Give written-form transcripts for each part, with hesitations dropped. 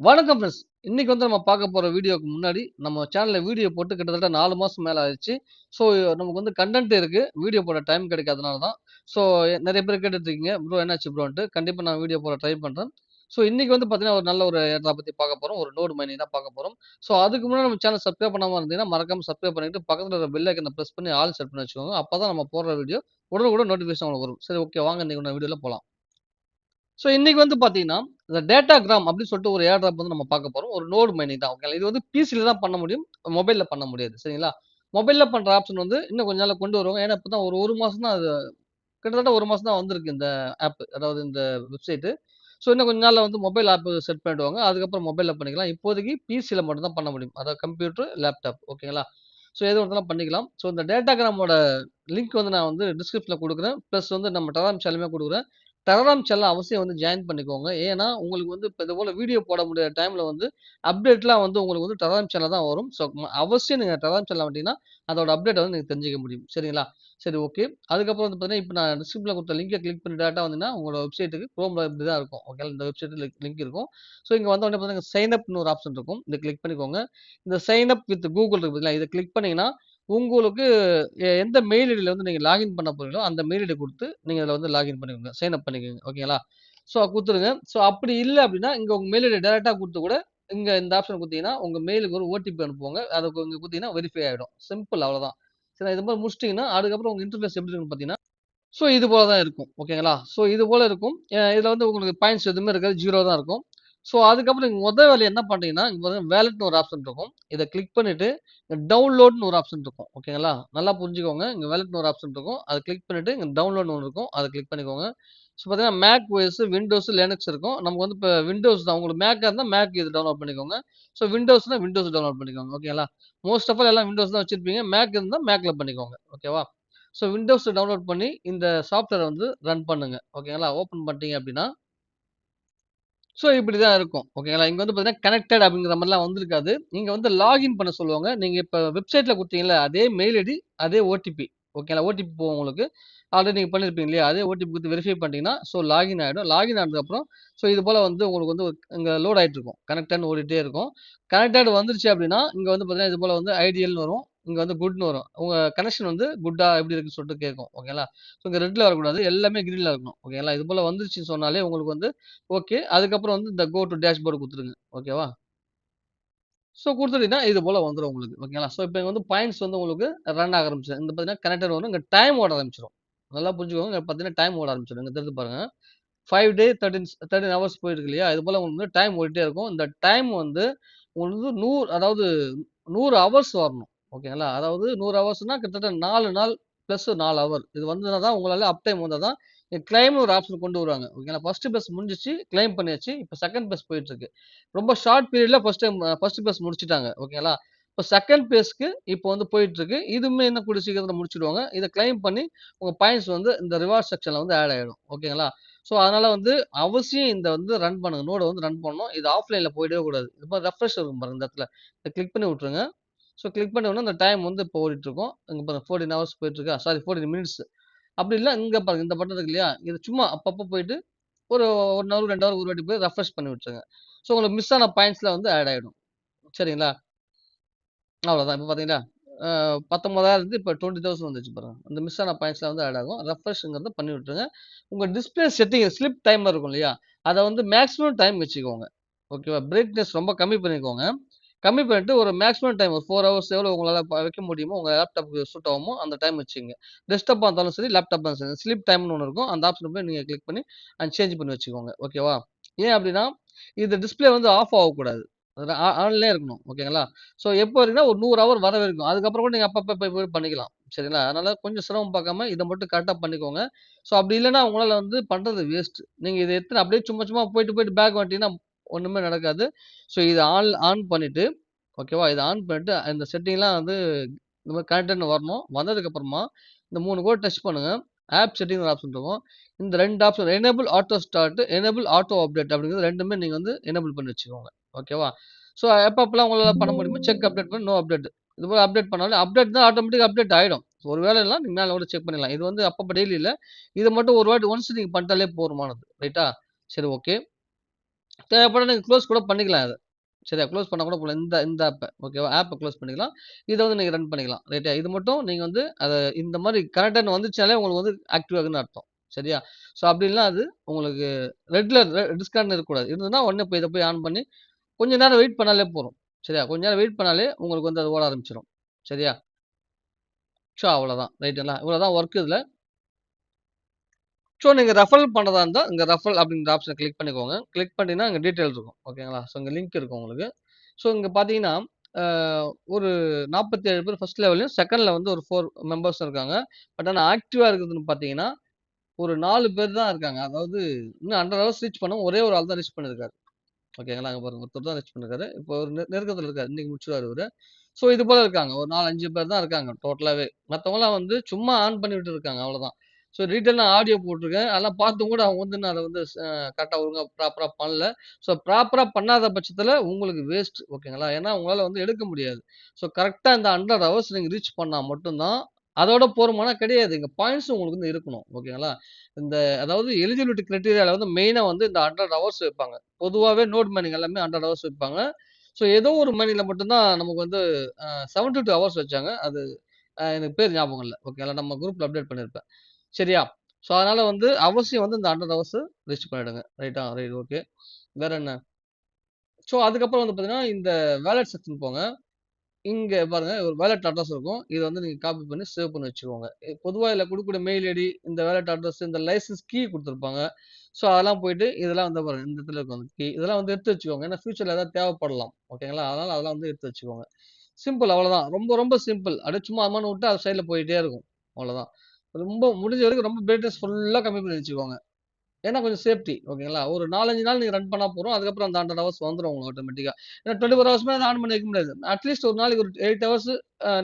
வணக்கம் ஃப்ரெண்ட்ஸ். இன்னைக்கு வந்து நம்ம பார்க்க போற வீடியோக்கு முன்னாடி, நம்ம சேனல்ல வீடியோ போட்டு கிட்டத்தட்ட 4 மாசம் மேல ஆயிருச்சு. ஸோ, நமக்கு வந்து கன்டென்ட் இருக்கு. வீடியோ போட டைம் கிடைக்காதனால தான். ஸோ, நெறைய பேர் கேட்டுட்டு இருக்கீங்க. ப்ரோ என்னாச்சு ப்ரோன்ட்டு. கண்டிப்பா நான் வீடியோ போட ட்ரை பண்றேன். ஸோ, இன்னைக்கு வந்து பார்த்தீங்கன்னா, ஒரு நல்ல ஒரு ஏர்ட்ராப் பத்தி பார்க்க போறோம். ஒரு நோட் மைனிங் தான் பார்க்க போறோம். ஸோ, அதுக்கு முன்னாடி நம்ம சேனல் சப்ஸ்கிரைப் பண்ணாம இருந்தீங்கன்னா, மறக்காம சப்ஸ்கிரைப் பண்ணிட்டு, பக்கத்துல இருக்கிற பெல் ஐகான பிரஸ் பண்ணி ஆல் செட் பண்ணி வச்சுக்கோங்க. அப்பதான் நம்ம போடுற வீடியோ உடனுக்குடன் நோட்டிஃபிகேஷன் உங்களுக்கு வரும். சரி ஓகே வாங்க இன்னைக்கு வீடியோல போலாம். ஸோ இன்னைக்கு வந்து பார்த்தீங்கன்னா, இந்த டேட்டாகிராம் அப்படின்னு சொல்லிட்டு ஒரு ஏர் ட்ராப் வந்து நம்ம பார்க்க போறோம். ஒரு நோட் மைனிங் தான். ஓகேங்களா. இது வந்து பிசில தான் பண்ண முடியும். மொபைல்ல பண்ண முடியாது. சரிங்களா? மொபைல்ல பண்ற ஆப்ஷன் வந்து இன்னும் கொஞ்ச நாள்ல கொண்டு வருவாங்க. ஏன்னா இப்ப தான் ஒரு 1 மாசம் தான் அது கிட்டத்தட்ட 1 மாசம் தான் வந்திருக்கு இந்த ஆப். அதாவது இந்த வெப்சைட். ஸோ இன்னும் கொஞ்ச நாள்ல வந்து மொபைல் ஆப் செட் பண்ணிடுவாங்க. அதுக்கப்புறம் மொபைல்ல பண்ணிக்கலாம். இப்போதைக்கு பிசில மட்டும் தான் பண்ண முடியும். அதாவது கம்ப்யூட்டர், லேப்டாப் ஓகேங்களா? ஸோ எது வேணாலும் பண்ணிக்கலாம். ஸோ இந்த டேட்டாகிராமோட லிங்க் வந்து நான் வந்து டிஸ்கிரிப்ஷன்ல குடுக்குறேன். பிளஸ் வந்து நம்ம டெலகிராம் சேனலுமே குடுக்குறேன். டெலகிராம் சேனல் அவசியம் வந்து ஜாயின் பண்ணிக்கோங்க. ஏன்னா, உங்களுக்கு வந்து இப்ப இது போல வீடியோ போட முடியாத டைம்ல வந்து அப்டேட்லாம் வந்து உங்களுக்கு வந்து டெலகிராம் சேனல்ல தான் வரும். ஸோ அவசியம் நீங்க டெலகிராம் சேனல்ல வந்துட்டீங்கன்னா, அதோட அப்டேட்ட வந்து நீங்க தெரிஞ்சுக்க முடியும். சரிங்களா? சரி ஓகே. அதுக்கப்புறம் வந்து பார்த்தீங்கன்னா, இப்ப நான் டிஸ்கிரிப்ஷன்ல குடுத்த லிங்க கிளிக் பண்ணி டேரக்ட்டா வந்தீங்கன்னா, உங்களோட வெப்சைட்டுக்கு குரோம்ல இப்படி தான் இருக்கும். ஓகேங்களா. இந்த வெப்சைட்ல லிங்க் இருக்கும். ஸோ இங்க வந்த உடனே பார்த்தீங்கன்னா, சைன் அப்ன்னு ஒரு ஆப்ஷன் இருக்கும். இத கிளிக் பண்ணிக்கோங்க. இந்த சைன் அப் வித் கூகுள் இருக்கு பார்த்தீங்களா? இத கிளிக் பண்ணீங்கன்னா, உங்களுக்கு எந்த மெயில் ஐடில வந்து நீங்க லாகின் பண்ண போறீங்களோ, அந்த மெயில் ஐடி குடுத்து, நீங்க இதுல வந்து லாகின் பண்ணிக்கோங்க. சைன் அப் பண்ணிக்கோங்க. ஓகேங்களா? ஸோ குடுத்துருங்க. ஸோ அப்படி இல்ல அப்படின்னா, இங்க உங்க மெயில் ஐடி டைரக்ட்டா குடுத்து கூட, இங்க இந்த ஆப்ஷன் குடுத்தீங்கன்னா, உங்க மெயிலுக்கு ஒரு ஓடிபி அனுப்புவாங்க. அத இங்க குடுத்தீங்கன்னா வெரிஃபை ஆயிடும். சிம்பிள் அவ்வளோதான். சரி இது மாரி முடிச்சுட்டீங்கன்னா, அதுக்கப்புறம் உங்க இன்டர்ஃபேஸ் எப்படி இருக்குன்னு பார்த்தீங்கன்னா, ஸோ இது போல தான் இருக்கும். ஓகேங்களா? ஸோ இது போல இருக்கும். இதுல வந்து உங்களுக்கு பாயிண்ட்ஸ் எதுவுமே இருக்காது. 0 தான் இருக்கும். ஸோ அதுக்கப்புறம் நீங்க வேலையா என்ன பண்றீங்கன்னா, இங்க பாருங்க வேலட்ன்னு ஒரு ஆப்ஷன் இருக்கும். இத கிளிக் பண்ணிட்டு, டவுன்லோட்ன்னு ஒரு ஆப்ஷன் இருக்கும். ஓகேங்களா? நல்லா புரிஞ்சுக்கோங்க. இங்க வேலட்ன்னு ஒரு ஆப்ஷன் இருக்கும். அத கிளிக் பண்ணிட்டு, இங்க டவுன்லோட்ன்னு ஒண்ணு இருக்கும். அத கிளிக் பண்ணிக்கோங்க. ஸோ பார்த்தீங்கன்னா, மேக் ஓஎஸ், விண்டோஸ், லினக்ஸ் இருக்கும். நமக்கு வந்து இப்ப விண்டோஸ் தான். உங்களுக்கு மேக்கா இருந்தா மேக் இது டவுன்லோட் பண்ணிக்கோங்க. ஸோ விண்டோஸ்னா விண்டோஸ் டவுன்லோட் பண்ணிக்கோங்க. ஓகேங்களா? மோஸ்ட் ஆஃப் ஆல் எல்லாம் விண்டோஸ் தான் வச்சிருப்பீங்க. மேக் இருந்தா மேக்ல பண்ணிக்கோங்க. ஓகேவா? ஸோ விண்டோஸ் டவுன்லோட் பண்ணி இந்த சாஃப்ட்வேர வந்து ரன் பண்ணுங்க. ஓகேங்களா? ஓப்பன் பண்ணிட்டீங்க அப்படின்னா, ஸோ இப்படிதான் இருக்கும். ஓகேங்களா? இங்க வந்து பார்த்தீங்கன்னா, கனெக்டட் அப்படிங்கிற மாரிலாம் வந்திருக்காது. நீங்க வந்து லாகின் பண்ண சொல்லுவாங்க. நீங்க இப்ப வெப்சைட்ல குடுத்தீங்கல்ல, அதே மெயில் ஐடி, அதே ஓடிபி. ஓகேங்களா? ஓடிபி போகும் உங்களுக்கு. ஆல்ரெடி நீங்க பண்ணியிருப்பீங்க இல்லையா? அதே ஓடிபி குடுத்து வெரிஃபை பண்ணிட்டீங்கன்னா, ஸோ லாகின் ஆயிடும். லாகின் ஆனதுக்கப்புறம், ஸோ இது போல வந்து உங்களுக்கு வந்து இங்க லோட் ஆயிட்டு இருக்கும். கனெக்டட்ன்னு ஓடிட்டே இருக்கும். கனெக்டட் வந்துருச்சு அப்படின்னா, இங்க வந்து பார்த்தீங்கன்னா, இது போல வந்து ஐடியல்ன்னு வரும். இங்க வந்து குட்ன்னு வரும். உங்க கனெக்ஷன் வந்து குட்டா எப்படி இருக்குன்னு சொல்லிட்டு கேட்கும். ஓகேங்களா? ஸோ இங்க ரெட்ல வரக்கூடாது. எல்லாமே கிரீன்ல இருக்கணும். ஓகேங்களா? இது போல வந்துருச்சுன்னு சொன்னாலே உங்களுக்கு வந்து ஓகே. அதுக்கப்புறம் வந்து இந்த கோ டூ டேஷ்போர்ட் குடுத்துருங்க. ஓகேவா? ஸோ குடுத்துட்டீங்கன்னா, இது போல வந்துரும் உங்களுக்கு. ஓகேங்களா? ஸோ இப்ப இங்க வந்து பாயிண்ட்ஸ் வந்து உங்களுக்கு ரன் ஆக ஆரம்பிச்சுரும். இந்த பார்த்தீங்கன்னா கனெக்டட் வரும். இங்க டைம் ஓட ஆரம்பிச்சுரும். நல்லா புரிஞ்சுக்கோங்க. இங்க பார்த்தீங்கன்னா டைம் ஓட ஆரம்பிச்சுரும். இங்க தெரிது பாருங்க. 5 டே 13 ஹவர்ஸ் போயிருக்கு இல்லையா? இது போல உங்களுக்கு வந்து டைம் ஓடிட்டே இருக்கும். இந்த டைம் வந்து உங்களுக்கு வந்து 100 அதாவது 100 ஹவர்ஸ் வரணும். ஓகேங்களா? அதாவது 100 ஹவர்ஸ்னா கிட்டத்தட்ட 4 நாள் பிளஸ் 4 ஹவர். இது வந்தா தான் உங்களால அப் டைம் வந்தா தான் கிளைம்னு ஒரு ஆப்ஷன் கொண்டு வருவாங்க. ஓகேங்களா? ஃபர்ஸ்ட் பேஸ் முடிஞ்சிருச்சு. கிளைம் பண்ணியாச்சு. இப்ப செகண்ட் பேஸ் போயிட்டு இருக்கு. ரொம்ப ஷார்ட் பீரியட்ல ஃபர்ஸ்ட் பேஸ் முடிச்சுட்டாங்க. ஓகேங்களா? இப்ப செகண்ட் பேஸ்க்கு இப்ப வந்து போயிட்டு இருக்கு. இதுவுமே இன்னும் கூடிய சீக்கிரத்துல முடிச்சுடுவாங்க. இத கிளைம் பண்ணி உங்க பாயிண்ட்ஸ் வந்து இந்த ரிவார்ட் செக்ஷன்ல வந்து ஆட் ஆயிடும். ஓகேங்களா? ஸோ, அதனால வந்து அவசியம் இந்த வந்து ரன் பண்ணுங்க. நோட வந்து ரன் பண்ணணும். இது ஆஃப்லைன்ல போயிடவே கூடாது. இது மாரி ரெஃப்ரெஷ் இருக்கும் பாருங்க இந்த இடத்துல. இத கிளிக் பண்ணி விட்டுருங்க. ஸோ, கிளிக் பண்ண உடனே அந்த டைம் வந்து இப்போ ஓடிட்டுருக்கும். இங்க பாருங்க 14 ஹவர்ஸ் போயிட்டுருக்கா? Sorry 14 minutes. அப்படி இல்ல இங்க பாருங்க இந்த பட்டன் இருக்கு இல்லையா? இது சும்மா அப்பப்போ போயிட்டு ஒரு 1 ஹவர், 2 ஹவர் ஒரு வாட்டி போய் ரெஃப்ரெஷ் பண்ணி விட்டுருங்க. ஸோ, உங்களுக்கு மிஸ் ஆன பாயிண்ட்ஸ்லாம் வந்து ஆட் ஆயிடும். சரிங்களா? அவ்வளோதான். இப்ப பார்த்தீங்களா? 19,000 இருந்து இப்ப 20,000 வந்துருச்சு பாருங்க. அந்த மிஸ் ஆன பாயிண்ட்ஸ்லாம் வந்து ஆட் ஆகும். ரெஃப்ரெஷ்ங்கிறத பண்ணி விட்டுருங்க. உங்க டிஸ்ப்ளே செட்டிங் ஸ்லீப் டைமர் இருக்கும் இல்லையா? அத வந்து மேக்ஸிமம் டைம் வச்சுக்கோங்க. ஓகேவா? பிரைட்னஸ் ரொம்ப கம்மி பண்ணிக்கோங்க. கம்மி பண்ணிட்டு ஒரு மேக்ஸிமம் டைம் ஒரு 4 ஹவர்ஸ் எவ்வளோ உங்களால வைக்க முடியுமோ, உங்க லேப்டாப்க்கு சூட் ஆகுமோ அந்த டைம் வச்சுக்கங்க. டெஸ்க்டாப்பா இருந்தாலும் சரி, லேப்டாப்பா இருந்தாலும் சரி. ஸ்லீப் டைம்னு ஒண்ணு இருக்கும். அந்த ஆப்ஷன போய் நீங்க கிளிக் பண்ணி சேஞ்ச் பண்ணி வச்சுக்கோங்க. ஓகேவா? ஏன் அப்டின்னா, இது டிஸ்ப்ளே வந்து ஆஃப் ஆகக்கூடாது. அது ஆன்லயே இருக்கணும். ஓகேங்களா? ஸோ எப்போ வரைக்கும்னா ஒரு 100 ஹவர் வர வரைக்கும். அதுக்கப்புறம் கூட நீங்க அப்பப்ப போய் பண்ணிக்கலாம். சரிங்களா? அதனால கொஞ்சம் சிரமம் பார்க்காம இத மட்டும் கரெக்ட்டா பண்ணிக்கோங்க. ஸோ அப்படி இல்லன்னா உங்களால வந்து பண்றது வேஸ்ட். நீங்க இத எடுத்துன்னு அப்படியே சும்மா சும்மா போயிட்டு பேக் வந்துட்டீங்கன்னா ஒண்ணுமே நடக்காது. ஸோ இத ஆன் ஆன் பண்ணிட்டு ஓகேவா? இத ஆன் பண்ணிட்டு இந்த செட்டிங்லாம் வந்து இந்த மாரி கனெக்டட்ன்னு வரணும். வந்ததுக்கு அப்புறமா இந்த 3 கோட டச் பண்ணுங்க. ஆப் செட்டிங்ன்னு ஒரு ஆப்ஷன் இருக்கும். இந்த 2 option enable auto start, enable auto update அப்படிங்கிறது 2மே நீங்க வந்து எனேபிள் பண்ணி வச்சுக்கோங்க. ஓகேவா? ஸோ எப்பப்பலாம் உங்களால பண்ண முடியுமோ செக் அப்டேட் பண்ணி, நோ அப்டேட். இது போல அப்டேட் பண்ணாலும் அப்டேட் தான் ஆட்டோமேட்டிக்கா அப்டேட் ஆயிடும். ஒரு வேள இல்ல நீங்க மேல கூட செக் பண்ணிடலாம். இது வந்து அப்பப்ப டெய்லி இல்ல. இத மட்டும் ஒரு வாட்டி ஒன்ஸ் நீங்க பண்ணிட்டாலே போதுமானது. ரைட்டா? சரி ஓகே. தேவைப்பட்டா நீங்க க்ளோஸ் கூட பண்ணிக்கலாம் அத. சரியா? க்ளோஸ் பண்ணா கூட போலாம். இந்த இந்த ஆப்ப. ஓகேவா? ஆப்ப க்ளோஸ் பண்ணிக்கலாம். இத வந்து நீங்க ரன் பண்ணிக்கலாம். ரைட்டா? இது மட்டும் நீங்க வந்து அத இந்த மாரி கனெக்ட்ன்னு வந்துச்சுனாலே உங்களுக்கு வந்து ஆக்டிவ் ஆகுதுன்னு அர்த்தம். சரியா? ஸோ அப்படி இல்லனா அது உங்களுக்கு டிஸ்கனெக்ட்னு இருக்கக்கூடாது. இருந்ததுன்னா உடனே போய் இத போய் ஆன் பண்ணி கொஞ்ச நேரம் வெயிட் பண்ணாலே போதும். சரியா? கொஞ்ச நேரம் வெயிட் பண்ணாலே உங்களுக்கு வந்து அது ஓட ஆரம்பிச்சுரும். சரியா? ஸோ அவ்வளோதான். ரைட்டுங்களா? இவ்வளோதான் ஒர்க் இதுல. ஸோ நீங்க ரெஃபரல் பண்றதா இருந்தா, இங்க ரெஃபரல் அப்படிங்கிற ஆப்ஷன கிளிக் பண்ணிக்கோங்க. கிளிக் பண்ணிட்டீங்கன்னா, அங்க டீட்டெயில் இருக்கும். ஓகேங்களா? ஸோ இங்க லிங்க் இருக்கும் உங்களுக்கு. ஸோ இங்க பார்த்தீங்கன்னா, அ ஒரு 47 பேர் ஃபர்ஸ்ட் லெவல்லயும், செகண்ட்ல வந்து ஒரு 4 மெம்பர்ஸ் இருக்காங்க. பட் ஆனா ஆக்டிவா இருக்கிறதுன்னு பார்த்தீங்கன்னா, ஒரு 4 பேர் தான் இருக்காங்க. அதாவது இன்னும் 100 ஹவர்ஸ் ரீச் பண்ண ஒரே ஒரு ஆள் தான் ரீச் பண்ணியிருக்காரு. ஓகேங்களா? அங்க பாருங்க ஒருத்தர் தான் ரீச் பண்ணியிருக்காரு. இப்போ ஒரு நெருக்கத்துல இருக்காரு. இன்னைக்கு முடிச்சுருவாரு இவரு. ஸோ இது போல இருக்காங்க. ஒரு 4, 5 பேர் தான் இருக்காங்க டோட்டலாவே. மத்தவங்கலாம் வந்து சும்மா ஆன் பண்ணி விட்டு இருக்காங்க. அவ்வளோதான். ஸோ டீட்டெயிலா ஆடியோ போட்டிருக்கேன். அதெல்லாம் பார்த்தும் கூட அவங்க வந்து நான் அத வந்து கரெக்ட்டா ஒழுங்கா ப்ராப்பரா பண்ணல. ஸோ ப்ராப்பரா பண்ணாத பட்சத்தில உங்களுக்கு வேஸ்ட். ஓகேங்களா? ஏன்னா உங்களால வந்து எடுக்க முடியாது. ஸோ கரெக்ட்டா இந்த 100 ஹவர்ஸ் நீங்க ரீச் பண்ணா மட்டும் தான் அதோட போருமானா கிடையாது. இங்க பாயிண்ட்ஸ் உங்களுக்கு வந்து இருக்கணும். ஓகேங்களா? இந்த அதாவது எலிஜிபிலிட்டி கிரைட்டீரியால வந்து மெயினா வந்து இந்த 100 ஹவர்ஸ் வைப்பாங்க. பொதுவாவே நோட் மைனிங் எல்லாமே 100 ஹவர்ஸ் வைப்பாங்க. ஸோ ஏதோ ஒரு மைனிங்ல மட்டும் தான் நமக்கு வந்து 72 ஹவர்ஸ் வச்சாங்க. அது எனக்கு பேர் ஞாபகம் இல்ல. ஓகேங்களா? நம்ம குரூப்ல அப்டேட் பண்ணியிருப்பேன். சரியா? ஸோ அதனால வந்து அவசியம் வந்து இந்த 100 ஹவர்ஸ் ரிச் பண்ணிடுங்க. ரைட்டா? Right okay. வேற என்ன? ஸோ அதுக்கப்புறம் வந்து பார்த்தீங்கன்னா, இந்த வாலெட் செக்ஷன் போங்க. இங்க பாருங்க ஒரு வாலெட் அட்ரஸ் இருக்கும். இத வந்து நீங்க காப்பி பண்ணி சேவ் பண்ணி வச்சுக்கோங்க. பொதுவா இதுல குடுக்கக்கூடிய மெயில் ஐடி, இந்த வாலெட் அட்ரஸ், இந்த லைசென்ஸ் கீ குடுத்திருப்பாங்க. ஸோ அதெல்லாம் போயிட்டு இதெல்லாம் வந்து பாருங்க. இந்த இடத்துல இருக்கும் அந்த கீ. இதெல்லாம் வந்து எடுத்து வச்சுக்கோங்க. ஏன்னா ஃபியூச்சர்ல ஏதாவது தேவைப்படலாம். ஓகேங்களா? அதனால அதெல்லாம் வந்து எடுத்து வச்சுக்கோங்க. சிம்பிள் அவ்வளோதான். ரொம்ப ரொம்ப சிம்பிள். அப்படியே சும்மா அம்மான்னு விட்டா அது சைடுல போயிட்டே இருக்கும். அவ்வளோதான். ரொம்ப முடிஞ்ச வரைக்கும் ரொம்ப பிரைட்னஸ் ஃபுல்லா கம்மி பண்ணி வச்சுக்கோங்க. ஏன்னா கொஞ்சம் சேஃப்டி. ஓகேங்களா? ஒரு 4, 5 நாள் நீங்க ரன் பண்ணா போதும். அதுக்கப்புறம் அந்த 100 ஹவர்ஸ் வந்துரும் உங்களுக்கு ஆட்டோமேட்டிக்கா. ஏன்னா 24 ஹவர்ஸ்மே அத ஆன் பண்ணி வைக்க முடியாது. அட்லீஸ்ட் ஒரு நாளைக்கு ஒரு 8 ஹவர்ஸ்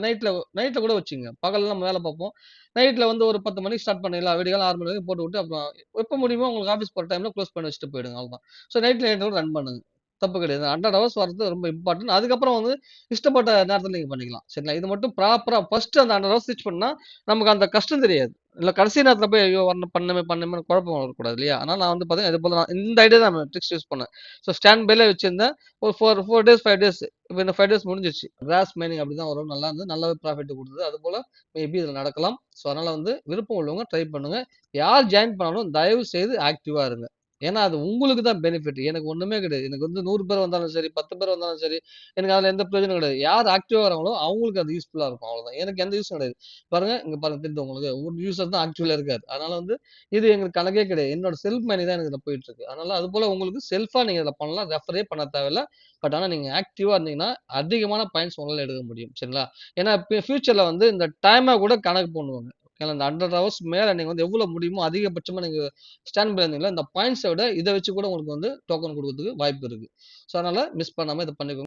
நைட்ல நைட்ல கூட வச்சுக்கங்க. பகல்ல நம்ம வேலை பார்ப்போம். நைட்ல வந்து ஒரு 10 மணிக்கு ஸ்டார்ட் பண்ணிடலாம். விடியகாலை 6 மணி வரைக்கும் போட்டுவிட்டு அப்புறம் எப்ப முடியுமோ உங்களுக்கு ஆஃபீஸ் போற டைம்ல குளோஸ் பண்ணி வச்சுட்டு போயிடுங்க. அவ்வளோதான். ஸோ நைட்ல 8 ஹவர் ரன் பண்ணுங்க. தப்பு கிடையாது. 100 ஹவர்ஸ் வர்றது ரொம்ப இம்பார்ட்டன்ட். அதுக்கப்புறம் வந்து இஷ்டப்பட்ட நேரத்துல நீங்க பண்ணிக்கலாம். சரிங்களா? இது மட்டும் ப்ராப்பரா ஃபர்ஸ்ட் அந்த 100 ஹவர்ஸ் ரீச் பண்ணா நமக்கு அந்த கஷ்டம் தெரியாது. இல்ல கடைசி நேரத்துல போய் ஐயோ! வரணும் பண்ணணுமே குழப்பம் வரக்கூடாது இல்லையா? அதனால நான் வந்து பார்த்தீங்கன்னா, இது போல நான் இந்த ஐடியா தான் நான் ட்ரிக்ஸ் யூஸ் பண்ணேன். ஸோ ஸ்டாண்ட் பைல வச்சிருந்தேன். ஒரு 4 டேஸ், 5 டேஸ் இப்ப இந்த 5 டேஸ் முடிஞ்சிருச்சு. கிராஸ் மைனிங் அப்படிதான் வரும். நல்லா இருந்தது. நல்லாவே ப்ராஃபிட் குடுத்தது. அதுபோல மேபி இதுல நடக்கலாம். ஸோ அதனால வந்து விருப்பம் உள்ளவங்க ட்ரை பண்ணுங்க. யார் ஜாயின் பண்ணாலும் தயவு செய்து ஆக்டிவா இருங்க. ஏன்னா அது உங்களுக்கு தான் பெனிஃபிட். எனக்கு ஒண்ணுமே கிடையாது. எனக்கு வந்து 100 பேர் வந்தாலும் சரி, 10 பேர் வந்தாலும் சரி, எனக்கு அதுல எந்த பிரயோஜனம் கிடையாது. யார் ஆக்டிவா வராங்களோ அவங்களுக்கு அது யூஸ்ஃபுல்லா இருக்கும். அவ்வளவுதான். எனக்கு எந்த யூஸும் கிடையாது. பாருங்க, இங்க பாருங்க தெரியுது உங்களுக்கு. ஒரு யூசர் தான் ஆக்டிவ்ல இருக்காரு. அதனால வந்து இது எங்களுக்கு கணக்கே கிடையாது. என்னோட செல்ஃப் மணி தான் எனக்கு இதுல போயிட்டு இருக்கு. அதனால அதுபோல உங்களுக்கு செல்ஃபா நீங்க இதுல பண்ணலாம். ரெஃபரே பண்ண தேவையில்ல. பட் ஆனா நீங்க ஆக்டிவா இருந்தீங்கன்னா, அதிகமான பாயிண்ட்ஸ் உங்களால எடுக்க முடியும். சரிங்களா? ஏன்னா ஃபியூச்சர்ல வந்து இந்த டைம கூட கணக்கு பண்ணுவாங்க. ஓகேங்களா? இந்த 100 ஹவர்ஸ் மேல நீங்க வந்து எவ்வளவு முடியுமோ அதிகபட்சமா நீங்க ஸ்டாண்ட் பை இருந்தீங்களா, இந்த பாயிண்ட்ஸ விட இத வச்சு கூட உங்களுக்கு வந்து டோக்கன் குடுக்கறதுக்கு வாய்ப்பு இருக்கு. ஸோ அதனால மிஸ் பண்ணாம இத பண்ணிக்கோங்க.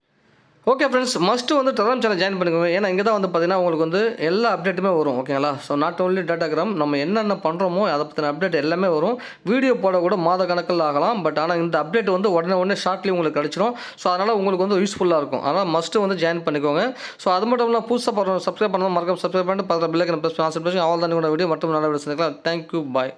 ஓகே ஃப்ரெண்ட்ஸ், மஸ்ட்டு வந்து டெலகிராம் சேனல் ஜாயின் பண்ணிக்கோங்க. ஏன்னா இங்க தான் வந்து பார்த்தீங்கன்னா, உங்களுக்கு வந்து எல்லா அப்டேட்டுமே வரும். ஓகேங்களா? ஸோ நாட் ஒன்லி டேட்டாகிராம், நம்ம என்னென்ன பண்ணுறோமோ அதை பத்தின அப்டேட் எல்லாமே வரும். வீடியோ போட கூட மாத கணக்கில் ஆகலாம். பட் ஆனா இந்த அப்டேட் வந்து உடனே ஷார்ட்லி உங்களுக்கு கிடைச்சிரும். ஸோ அதனால உங்களுக்கு வந்து யூஸ்ஃபுல்லா இருக்கும். அதனால மஸ்ட்டு வந்து ஜாயின் பண்ணிக்கோங்க. ஸோ அது மட்டும் இல்லாம புதுசா சப்ஸ்கிரைப் பண்ணாம மறக்காம சப்ஸ்கிரைப் பண்ணிட்டு பக்கத்துல பெல் ஐகானை பிரஸ் பண்ணி ஆல் செட் பண்ணி அவ்வளவுதான். உங்களோட வீடியோ மற்றும் நல்ல வீடியோ சந்திக்கலாம். Thank you. பாய்.